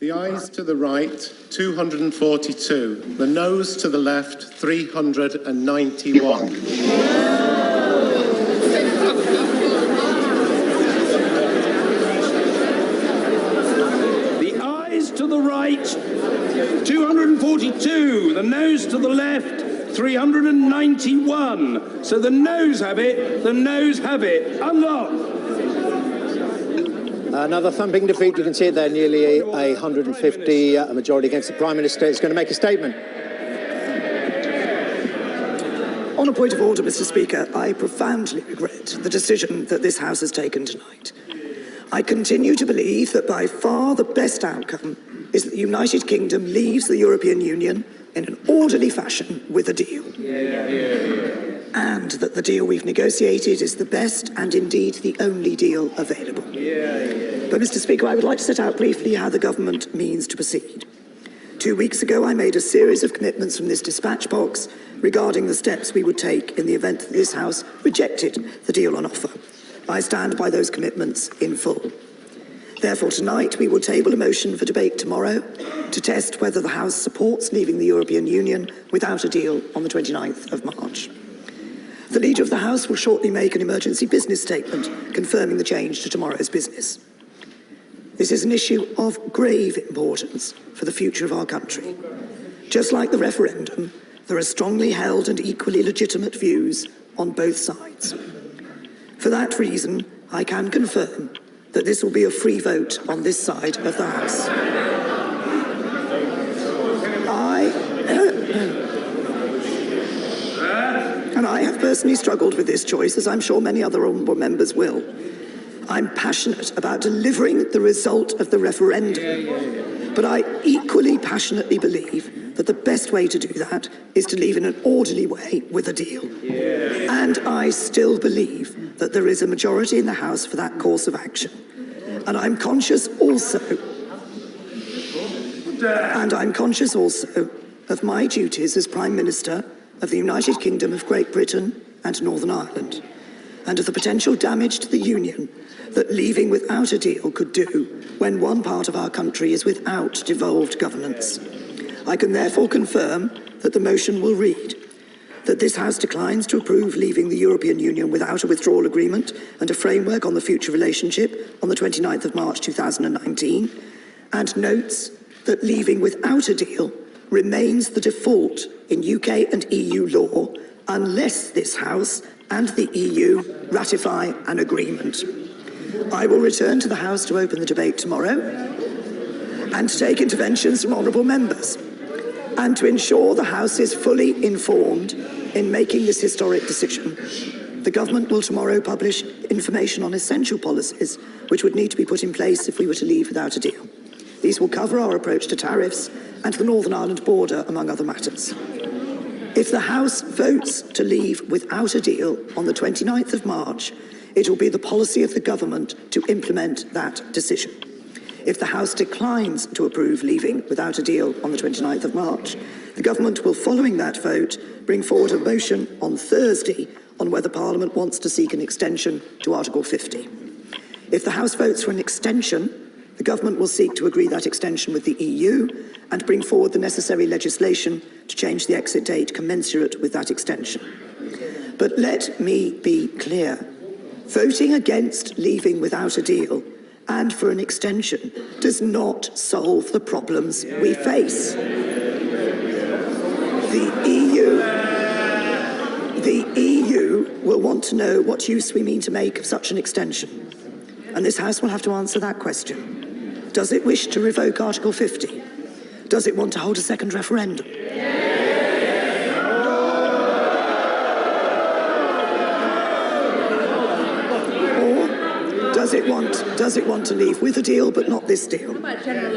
The ayes to the right, 242. The noes to the left, 391. The ayes to the right, 242. The noes to the left, 391. So the noes have it. The noes have it. Unlock. Another thumping defeat. You can see it there, nearly 150, a majority against the Prime Minister. Is going to make a statement. On a point of order, Mr. Speaker, I profoundly regret the decision that this House has taken tonight. I continue to believe that by far the best outcome is that the United Kingdom leaves the European Union in an orderly fashion with a deal. And that the deal we've negotiated is the best and indeed the only deal available. But, Mr. Speaker, I would like to set out briefly how the government means to proceed. 2 weeks ago, I made a series of commitments from this dispatch box regarding the steps we would take in the event that this House rejected the deal on offer. I stand by those commitments in full. Therefore, tonight we will table a motion for debate tomorrow to test whether the House supports leaving the European Union without a deal on the 29th of March. The Leader of the House will shortly make an emergency business statement confirming the change to tomorrow's business. This is an issue of grave importance for the future of our country. Just like the referendum, there are strongly held and equally legitimate views on both sides. For that reason, I can confirm that this will be a free vote on this side of the House. And I have personally struggled with this choice, as I'm sure many other honourable members will. I'm passionate about delivering the result of the referendum, but I equally passionately believe that the best way to do that is to leave in an orderly way with a deal. And I still believe that there is a majority in the House for that course of action. And I'm conscious also of my duties as Prime Minister of the United Kingdom of Great Britain and Northern Ireland, and of the potential damage to the Union that leaving without a deal could do when one part of our country is without devolved governance. I can therefore confirm that the motion will read that this House declines to approve leaving the European Union without a withdrawal agreement and a framework on the future relationship on the 29th of March 2019, and notes that leaving without a deal remains the default in UK and EU law unless this House and the EU ratify an agreement. I will return to the House to open the debate tomorrow and to take interventions from honourable members and to ensure the House is fully informed in making this historic decision. The Government will tomorrow publish information on essential policies which would need to be put in place if we were to leave without a deal. These will cover our approach to tariffs and the Northern Ireland border, among other matters. If the House votes to leave without a deal on the 29th of March, it will be the policy of the Government to implement that decision. If the House declines to approve leaving without a deal on the 29th of March, the Government will, following that vote, bring forward a motion on Thursday on whether Parliament wants to seek an extension to Article 50. If the House votes for an extension, the Government will seek to agree that extension with the EU and bring forward the necessary legislation to change the exit date commensurate with that extension. But let me be clear. Voting against leaving without a deal and for an extension does not solve the problems we face. The EU will want to know what use we mean to make of such an extension. And this House will have to answer that question. Does it wish to revoke Article 50? Does it want to hold a second referendum? Or does it want to leave with a deal but not this deal?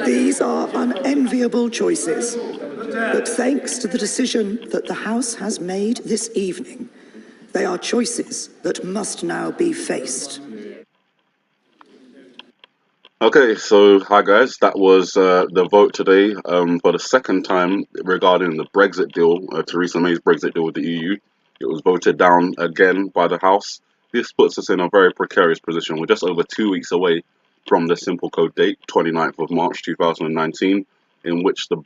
These are unenviable choices. But thanks to the decision that the House has made this evening, they are choices that must now be faced. Okay, so hi guys, that was the vote today for the second time regarding the Brexit deal, Theresa May's Brexit deal with the EU. It was voted down again by the House. This puts us in a very precarious position. We're just over 2 weeks away from the simple code date, 29th of March 2019, in which the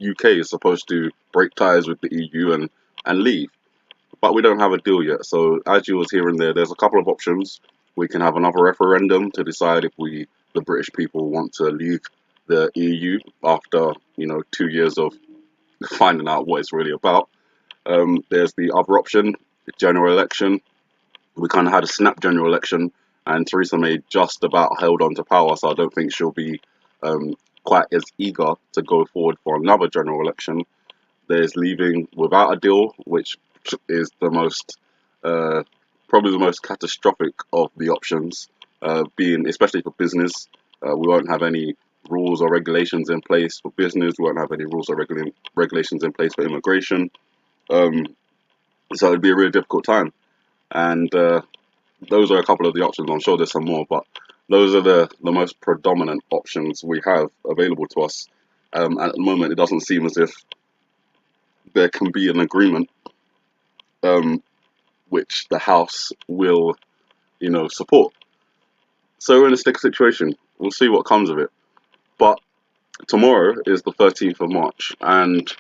UK is supposed to break ties with the EU and leave. But we don't have a deal yet. So as you was hearing there's a couple of options. We can have another referendum to decide if the British people, want to leave the EU after 2 years of finding out what it's really about. There's the other option, the general election. We kind of had a snap general election, and Theresa May just about held on to power, so I don't think she'll be quite as eager to go forward for another general election. There's leaving without a deal, which is the most, probably the most catastrophic of the options, being especially for business. We won't have any rules or regulations in place for business. We won't have any rules or regulations in place for immigration. So it'd be a really difficult time. And those are a couple of the options. I'm sure there's some more, but those are the most predominant options we have available to us. At the moment, it doesn't seem as if there can be an agreement which the House will, support. So we're in a sticky situation. We'll see what comes of it. But tomorrow is the 13th of March, and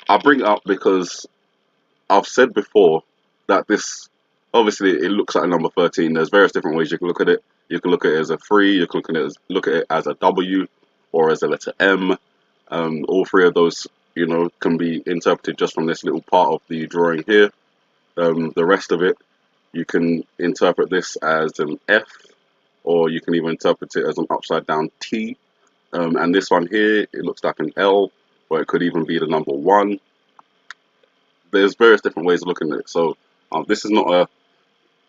I bring it up because I've said before that this, obviously, it looks like a number 13. There's various different ways you can look at it. You can look at it as a 3, you can look at it as a W, or as a letter M. All three of those, can be interpreted just from this little part of the drawing here. The rest of it, you can interpret this as an F, or you can even interpret it as an upside down T. And this one here, it looks like an L, or it could even be the number 1. There's various different ways of looking at it. So this is not a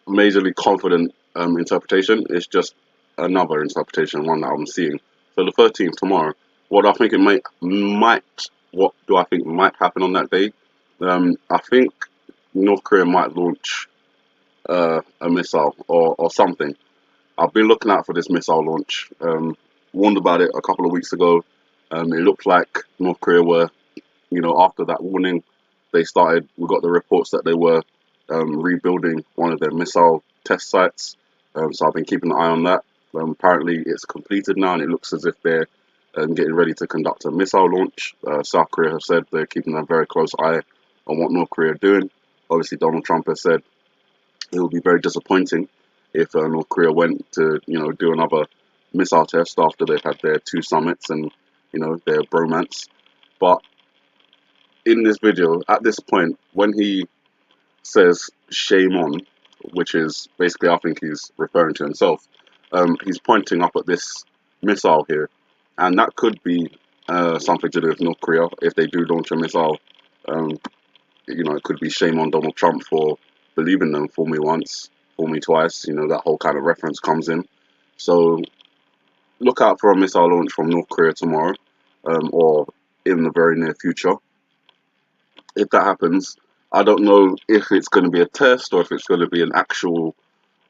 majorly confident interpretation. It's just another interpretation, one that I'm seeing. So the 13th tomorrow. What I think what do I think might happen on that day? I think North Korea might launch a missile or something. I've been looking out for this missile launch. Warned about it a couple of weeks ago. It looked like North Korea were, after that warning, we got the reports that they were rebuilding one of their missile test sites. So I've been keeping an eye on that. Apparently it's completed now, and it looks as if they're getting ready to conduct a missile launch. South Korea have said they're keeping a very close eye on what North Korea are doing. Obviously, Donald Trump has said it would be very disappointing if North Korea went to, do another missile test after they've had their 2 summits and, their bromance. But in this video, at this point, when he says shame on, which is basically, I think he's referring to himself, he's pointing up at this missile here, and that could be something to do with North Korea. If they do launch a missile, it could be shame on Donald Trump for believing them. Fool me once, fool me twice, that whole kind of reference comes in. So look out for a missile launch from North Korea tomorrow, or in the very near future. If that happens, I don't know if it's going to be a test or if it's going to be an actual,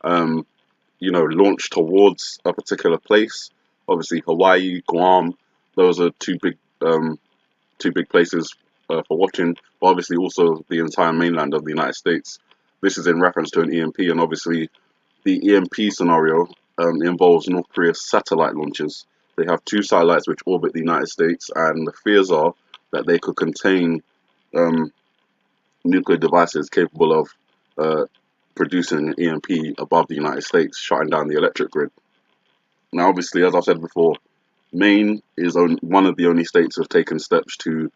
launch towards a particular place. Obviously, Hawaii, Guam, those are two big places for watching. But obviously, also the entire mainland of the United States. This is in reference to an EMP, and obviously, the EMP scenario involves North Korea's satellite launches. They have 2 satellites which orbit the United States, and the fears are that they could contain nuclear devices capable of producing an EMP above the United States, shutting down the electric grid. Now, obviously, as I've said before, Maine is one of the only states who have taken steps to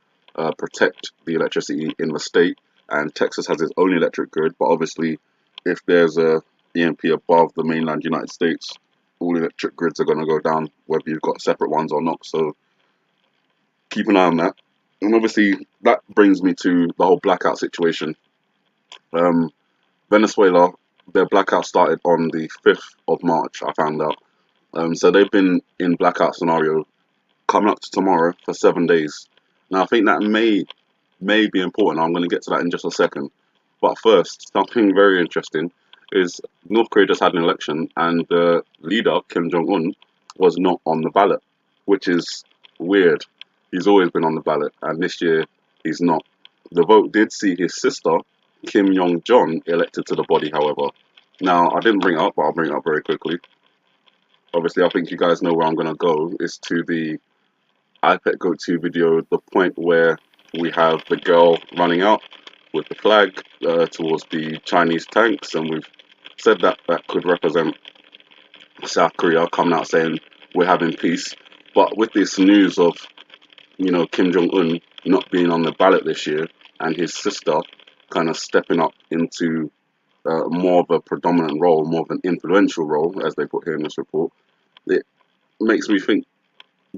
protect the electricity in the state, and Texas has its own electric grid. But obviously, if there's a EMP above the mainland United States, all electric grids are going to go down, whether you've got separate ones or not. So keep an eye on that. And obviously, that brings me to the whole blackout situation. Venezuela, their blackout started on the 5th of March, I found out. So they've been in blackout scenario coming up to tomorrow for 7 days. Now, I think that may be important. I'm going to get to that in just a second. But first, something very interesting is North Korea just had an election, and the leader, Kim Jong-un, was not on the ballot, which is weird. He's always been on the ballot, and this year he's not. The vote did see his sister, Kim Yong-jong, elected to the body, however. Now, I didn't bring it up, but I'll bring it up very quickly. obviously I think you guys know where I'm going to go, is to the iPet Go 2 video, the point where we have the girl running out with the flag towards the Chinese tanks, and we've said that that could represent South Korea coming out saying we're having peace. But with this news of, you know, Kim Jong-un not being on the ballot this year and his sister kind of stepping up into more of a predominant role, more of an influential role, as they put here in this report, it makes me think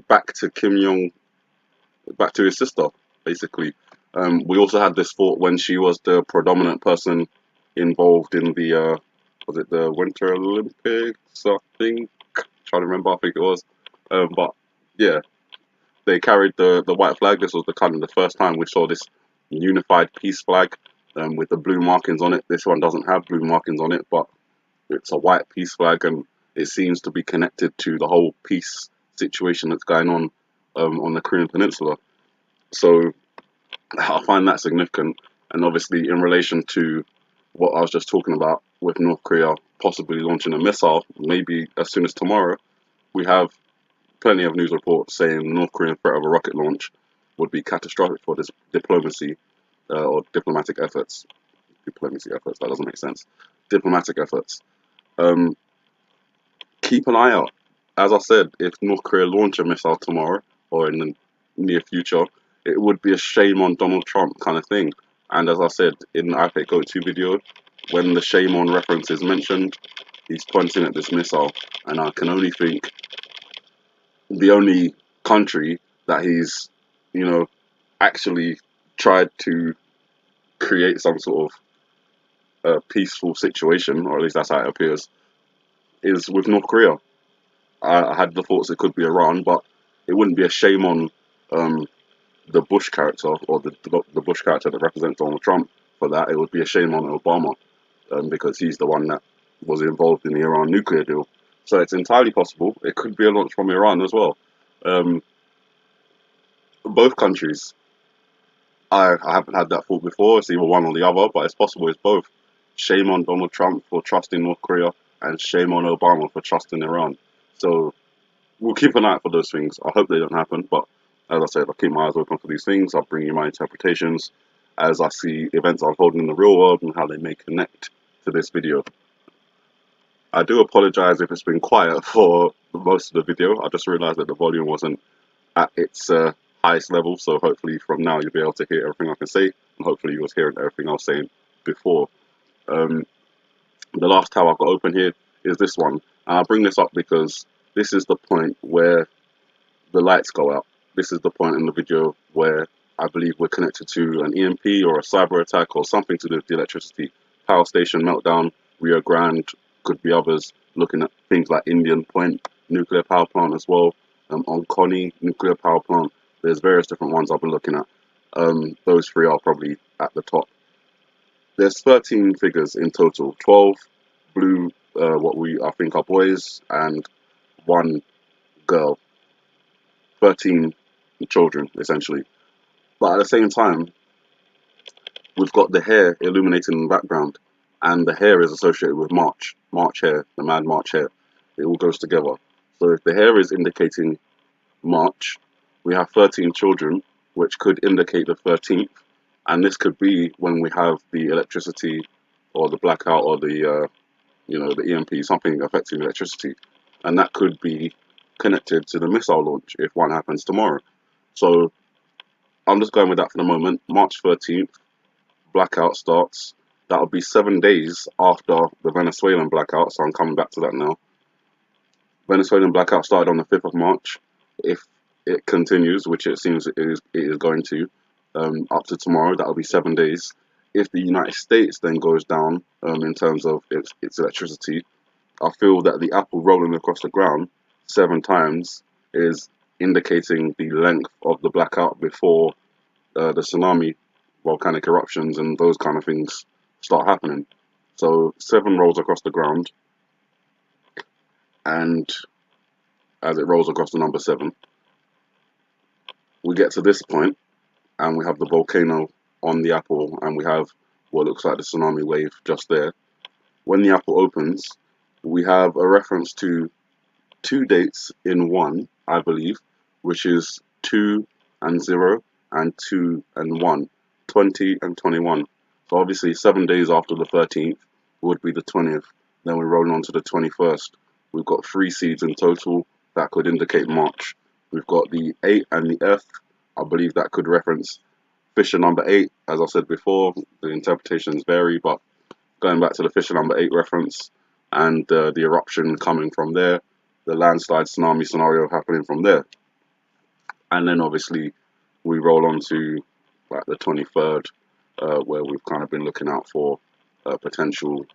back to back to his sister, basically. We also had this thought when she was the predominant person involved in the, was it the Winter Olympics, I think? Trying to remember, I think it was. But yeah, they carried the white flag. This was the kind of the first time we saw this unified peace flag with the blue markings on it. This one doesn't have blue markings on it, but it's a white peace flag, and it seems to be connected to the whole peace situation that's going on the Korean Peninsula. So I find that significant, and obviously in relation to what I was just talking about with North Korea possibly launching a missile, maybe as soon as tomorrow, we have plenty of news reports saying the North Korean threat of a rocket launch would be catastrophic for this diplomacy or diplomatic efforts. Diplomacy efforts, that doesn't make sense. Diplomatic efforts. Um, Keep an eye out. As I said, if North Korea launch a missile tomorrow or in the near future, it would be a shame on Donald Trump kind of thing. And as I said in the iPad Go 2 video, when the shame on reference is mentioned, he's pointing at this missile. And I can only think the only country that he's, you know, actually tried to create some sort of peaceful situation, or at least that's how it appears, is with North Korea. I had the thoughts it could be Iran, but it wouldn't be a shame on the Bush character, or the Bush character that represents Donald Trump for that. It would be a shame on Obama because he's the one that was involved in the Iran nuclear deal. So it's entirely possible. It could be a launch from Iran as well. Um, Both countries, I haven't had that thought before. It's either one or the other, but it's possible it's both. Shame on Donald Trump for trusting North Korea, and shame on Obama for trusting Iran. So we'll keep an eye out for those things. I hope they don't happen, but as I said, I'll keep my eyes open for these things. I'll bring you my interpretations as I see events unfolding in the real world and how they may connect to this video. I do apologize if it's been quiet for most of the video. I just realized that the volume wasn't at its highest level, so hopefully from now you'll be able to hear everything I can say, and hopefully you was hearing everything I was saying before. The last tab I've got open here is this one, and I bring this up because this is the point where the lights go out. This is the point in the video where I believe we're connected to an EMP or a cyber attack or something to do with the electricity. Power station meltdown, Rio Grande, could be others, looking at things like Indian Point nuclear power plant as well, Onkoni nuclear power plant. There's various different ones I've been looking at. Those three are probably at the top. There's 13 figures in total, 12 blue, what I think are boys, and one girl. 13 children, essentially. But at the same time, we've got the hair illuminating in the background, and the hair is associated with March hair, the Mad March hair. It all goes together. So if the hair is indicating March, we have 13 children, which could indicate the 13th, and this could be when we have the electricity or the blackout or the the EMP, something affecting electricity, and that could be connected to the missile launch if one happens tomorrow. So I'm just going with that for the moment. March 13th, blackout starts. That'll be 7 days after the Venezuelan blackout, so I'm coming back to that now. Venezuelan blackout started on the 5th of March. If it continues, which it seems it is going to, up to tomorrow, that'll be 7 days. If the United States then goes down in terms of its electricity, I feel that the apple rolling across the ground 7 times is indicating the length of the blackout before the tsunami, volcanic eruptions, and those kind of things start happening. So 7 rolls across the ground, and as it rolls across the number 7, we get to this point, and we have the volcano on the apple, and we have what looks like the tsunami wave just there. When the apple opens, we have a reference to two dates in one, I believe, which is 2 and 0 and 2 and 1, 20 and 21. So obviously 7 days after the 13th would be the 20th. Then we roll on to the 21st. We've got 3 seeds in total that could indicate March. We've got the 8 and the F. I believe that could reference fissure number 8. As I said before, the interpretations vary, but going back to the fissure number 8 reference and the eruption coming from there, the landslide tsunami scenario happening from there. And then obviously we roll on to like the 23rd, where we've kind of been looking out for a potential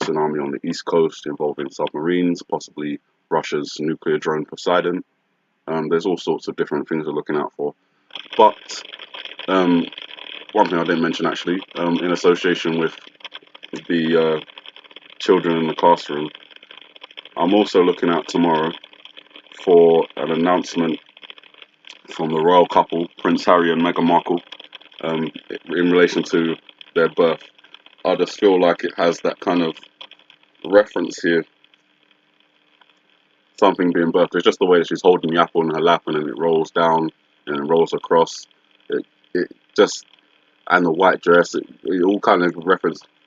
tsunami on the east coast involving submarines, possibly Russia's nuclear drone Poseidon. There's all sorts of different things we're looking out for. But one thing I didn't mention actually, in association with the children in the classroom, I'm also looking out tomorrow for an announcement from the royal couple, Prince Harry and Meghan Markle, in relation to their birth. I just feel like it has that kind of reference here, something being birthed. It's just the way that she's holding the apple in her lap and then it rolls down and it rolls across. It just, and the white dress, it all kind of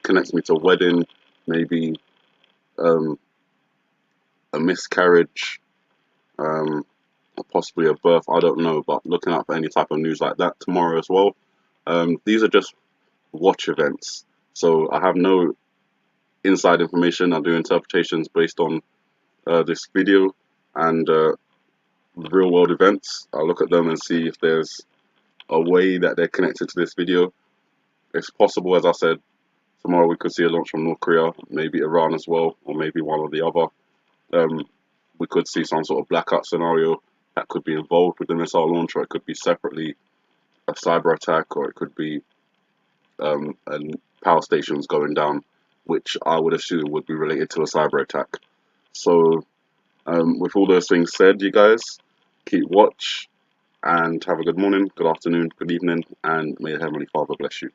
connects me to a wedding, maybe a miscarriage, or possibly a birth, I don't know, but looking out for any type of news like that tomorrow as well. These are just watch events, so I have no inside information. I do interpretations based on this video and real world events. I look at them and see if there's a way that they're connected to this video. It's possible, as I said, tomorrow we could see a launch from North Korea, maybe Iran as well, or maybe one or the other. We could see some sort of blackout scenario that could be involved with the missile launch, or it could be separately a cyber attack, or it could be and power stations going down, which I would assume would be related to a cyber attack. So with all those things said, you guys, keep watch and have a good morning, good afternoon, good evening, and may the Heavenly Father bless you.